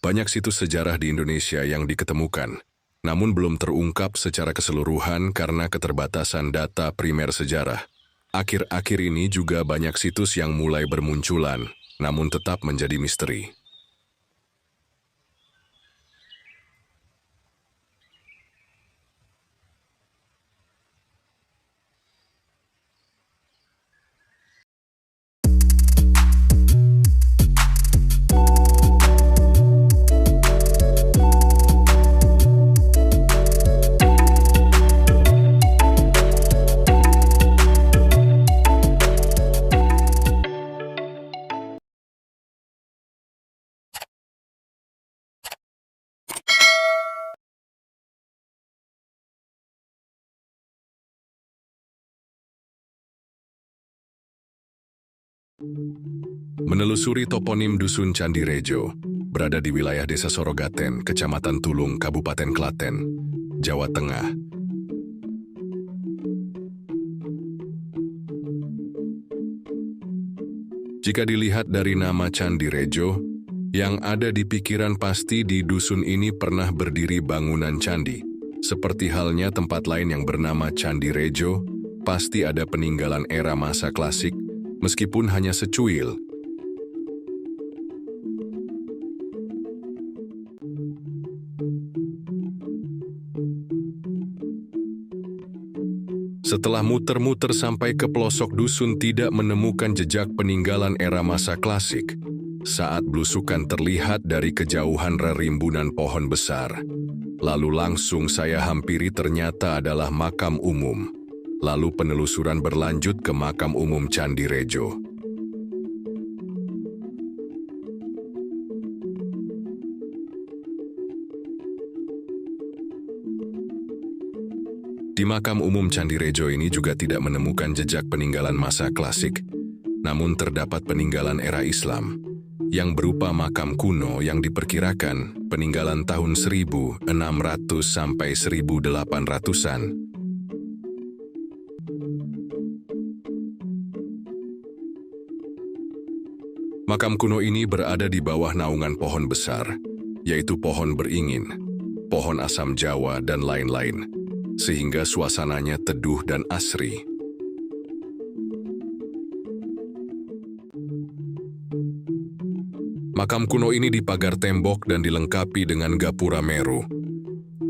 Banyak situs sejarah di Indonesia yang diketemukan, namun belum terungkap secara keseluruhan karena keterbatasan data primer sejarah. Akhir-akhir ini juga banyak situs yang mulai bermunculan, namun tetap menjadi misteri. Menelusuri toponim Dusun Candi Rejo, berada di wilayah Desa Sorogaten, Kecamatan Tulung, Kabupaten Klaten, Jawa Tengah. Jika dilihat dari nama Candi Rejo, yang ada di pikiran pasti di dusun ini pernah berdiri bangunan candi. Seperti halnya tempat lain yang bernama Candi Rejo, pasti ada peninggalan era masa klasik, meskipun hanya secuil. Setelah muter-muter sampai ke pelosok dusun tidak menemukan jejak peninggalan era masa klasik. Saat belusukan terlihat dari kejauhan rerimbunan pohon besar. Lalu langsung saya hampiri ternyata adalah makam umum. Lalu penelusuran berlanjut ke makam umum Candi Rejo. Di makam umum Candi Rejo ini juga tidak menemukan jejak peninggalan masa klasik, namun terdapat peninggalan era Islam, yang berupa makam kuno yang diperkirakan peninggalan tahun 1600 sampai 1800-an. Makam kuno ini berada di bawah naungan pohon besar, yaitu pohon beringin, pohon asam Jawa, dan lain-lain, sehingga suasananya teduh dan asri. Makam kuno ini dipagar tembok dan dilengkapi dengan gapura meru.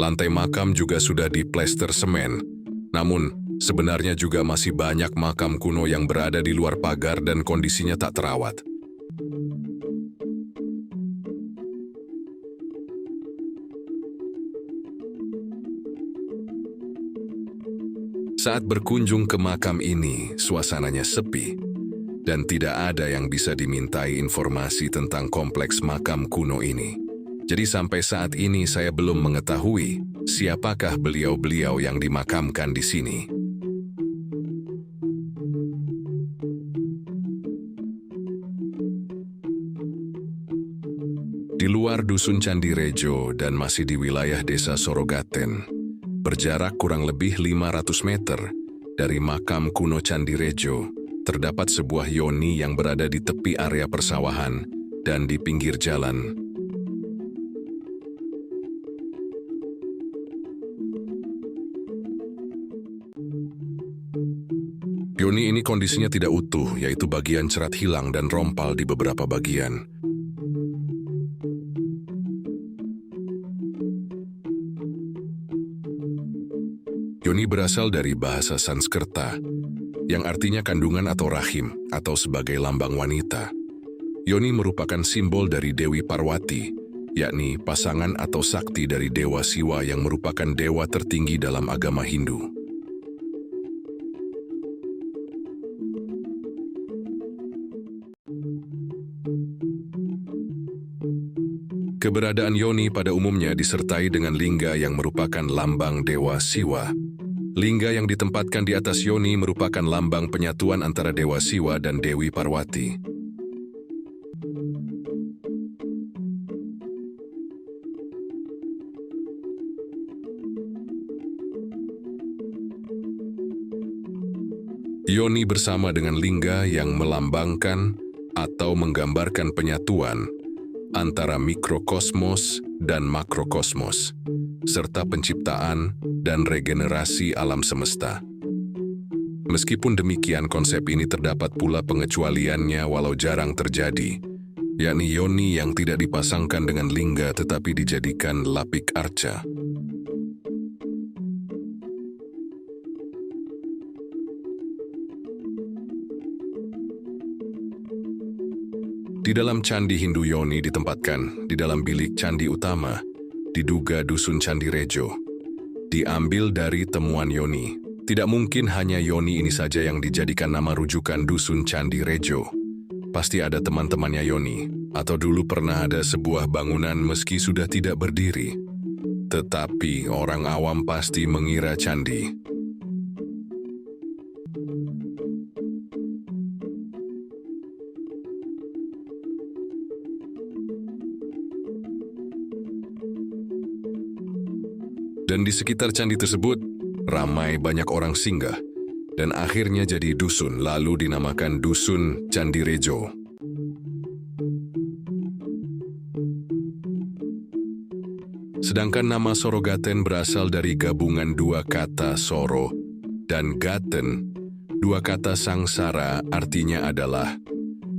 Lantai makam juga sudah diplester semen, namun sebenarnya juga masih banyak makam kuno yang berada di luar pagar dan kondisinya tak terawat. Saat berkunjung ke makam ini, suasananya sepi, dan tidak ada yang bisa dimintai informasi tentang kompleks makam kuno ini. Jadi sampai saat ini saya belum mengetahui siapakah beliau-beliau yang dimakamkan di sini. Di luar Dusun Candi Rejo dan masih di wilayah Desa Sorogaten, berjarak kurang lebih 500 meter dari makam kuno Candi Rejo, terdapat sebuah yoni yang berada di tepi area persawahan dan di pinggir jalan. Yoni ini kondisinya tidak utuh, yaitu bagian cerat hilang dan rompal di beberapa bagian. Yoni berasal dari bahasa Sanskerta, yang artinya kandungan atau rahim, atau sebagai lambang wanita. Yoni merupakan simbol dari Dewi Parwati, yakni pasangan atau sakti dari Dewa Siwa yang merupakan dewa tertinggi dalam agama Hindu. Keberadaan yoni pada umumnya disertai dengan lingga yang merupakan lambang Dewa Siwa. Lingga yang ditempatkan di atas yoni merupakan lambang penyatuan antara Dewa Siwa dan Dewi Parwati. Yoni bersama dengan lingga yang melambangkan atau menggambarkan penyatuan antara mikrokosmos dan makrokosmos, serta penciptaan dan regenerasi alam semesta. Meskipun demikian, konsep ini terdapat pula pengecualiannya walau jarang terjadi, yakni yoni yang tidak dipasangkan dengan lingga tetapi dijadikan lapik arca. Di dalam candi Hindu, yoni ditempatkan di dalam bilik candi utama, diduga dusun Candi Rejo. Diambil dari temuan yoni. Tidak mungkin hanya yoni ini saja yang dijadikan nama rujukan dusun Candi Rejo. Pasti ada teman-temannya yoni, atau dulu pernah ada sebuah bangunan meski sudah tidak berdiri. Tetapi orang awam pasti mengira candi. Dan di sekitar candi tersebut, ramai banyak orang singgah, dan akhirnya jadi dusun, lalu dinamakan Dusun Candi Rejo. Sedangkan nama Sorogaten berasal dari gabungan dua kata Soro dan Gaten. Dua kata sangsara artinya adalah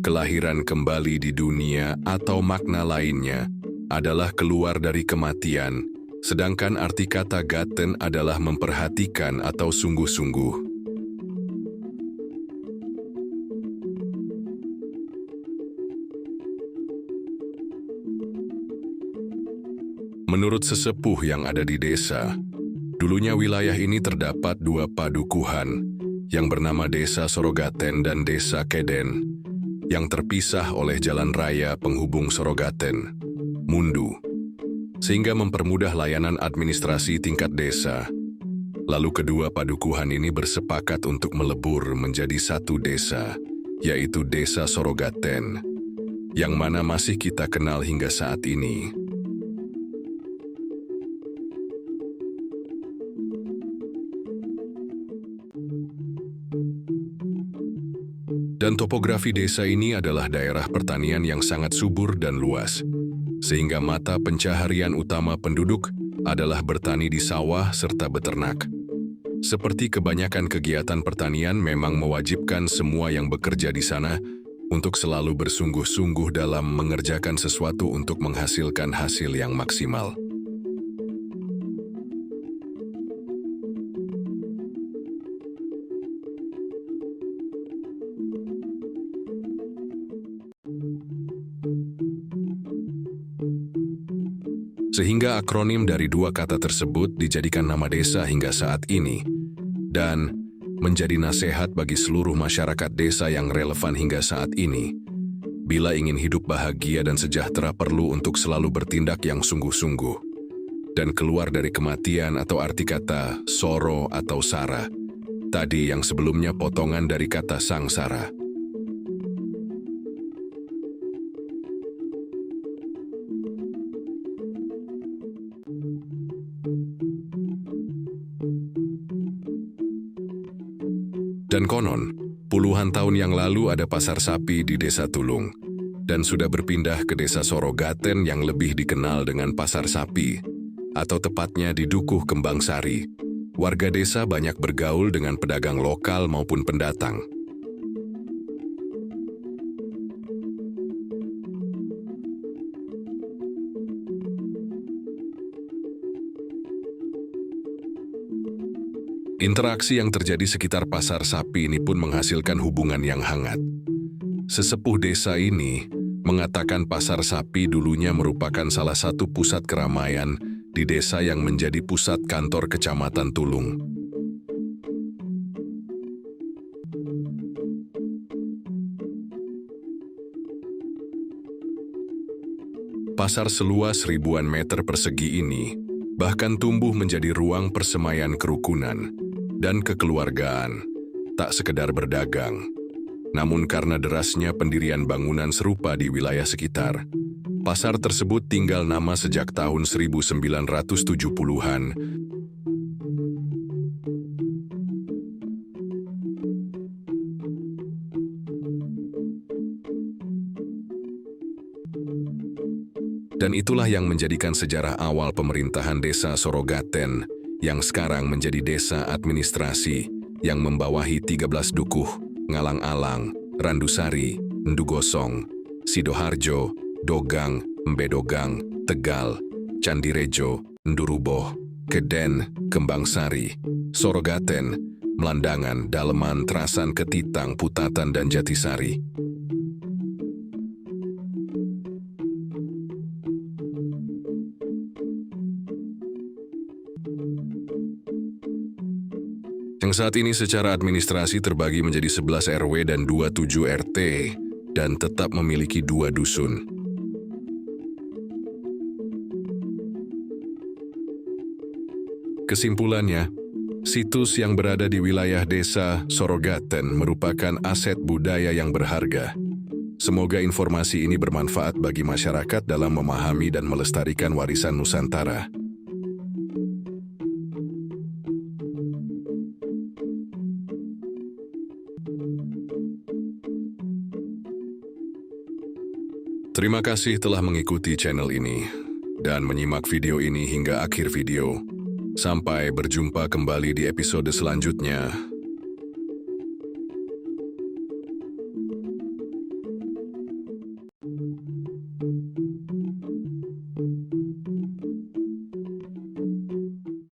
kelahiran kembali di dunia, atau makna lainnya adalah keluar dari kematian. Sedangkan arti kata gaten adalah memperhatikan atau sungguh-sungguh. Menurut sesepuh yang ada di desa, dulunya wilayah ini terdapat dua padukuhan yang bernama Desa Sorogaten dan Desa Keden, yang terpisah oleh jalan raya penghubung Sorogaten, Mundu, sehingga mempermudah layanan administrasi tingkat desa. Lalu kedua padukuhan ini bersepakat untuk melebur menjadi satu desa, yaitu Desa Sorogaten, yang mana masih kita kenal hingga saat ini. Dan topografi desa ini adalah daerah pertanian yang sangat subur dan luas, sehingga mata pencaharian utama penduduk adalah bertani di sawah serta beternak. Seperti kebanyakan kegiatan pertanian memang mewajibkan semua yang bekerja di sana untuk selalu bersungguh-sungguh dalam mengerjakan sesuatu untuk menghasilkan hasil yang maksimal. Sehingga akronim dari dua kata tersebut dijadikan nama desa hingga saat ini, dan menjadi nasihat bagi seluruh masyarakat desa yang relevan hingga saat ini. Bila ingin hidup bahagia dan sejahtera, perlu untuk selalu bertindak yang sungguh-sungguh, dan keluar dari kematian, atau arti kata soro atau sara, tadi yang sebelumnya potongan dari kata sangsara. Dan konon, puluhan tahun yang lalu ada pasar sapi di Desa Tulung, dan sudah berpindah ke Desa Sorogaten yang lebih dikenal dengan Pasar Sapi, atau tepatnya di Dukuh Kembang Sari. Warga desa banyak bergaul dengan pedagang lokal maupun pendatang. Interaksi yang terjadi sekitar pasar sapi ini pun menghasilkan hubungan yang hangat. Sesepuh desa ini mengatakan pasar sapi dulunya merupakan salah satu pusat keramaian di desa yang menjadi pusat kantor Kecamatan Tulung. Pasar seluas ribuan meter persegi ini bahkan tumbuh menjadi ruang persemaian kerukunan dan kekeluargaan, tak sekedar berdagang. Namun karena derasnya pendirian bangunan serupa di wilayah sekitar, pasar tersebut tinggal nama sejak tahun 1970-an. Dan itulah yang menjadikan sejarah awal pemerintahan desa Sorogaten, yang sekarang menjadi desa administrasi, yang membawahi 13 dukuh, Ngalang-alang, Randusari, Ndugosong, Sidoharjo, Dogang, Embedogang, Tegal, Candirejo, Nduruboh, Keden, Kembangsari, Sorogaten, Melandangan, Daleman, Trasan, Ketitang, Putatan, dan Jatisari. Yang saat ini secara administrasi terbagi menjadi 11 RW dan 27 RT, dan tetap memiliki 2 dusun. Kesimpulannya, situs yang berada di wilayah desa Sorogaten merupakan aset budaya yang berharga. Semoga informasi ini bermanfaat bagi masyarakat dalam memahami dan melestarikan warisan Nusantara. Terima kasih telah mengikuti channel ini dan menyimak video ini hingga akhir video. Sampai berjumpa kembali di episode selanjutnya.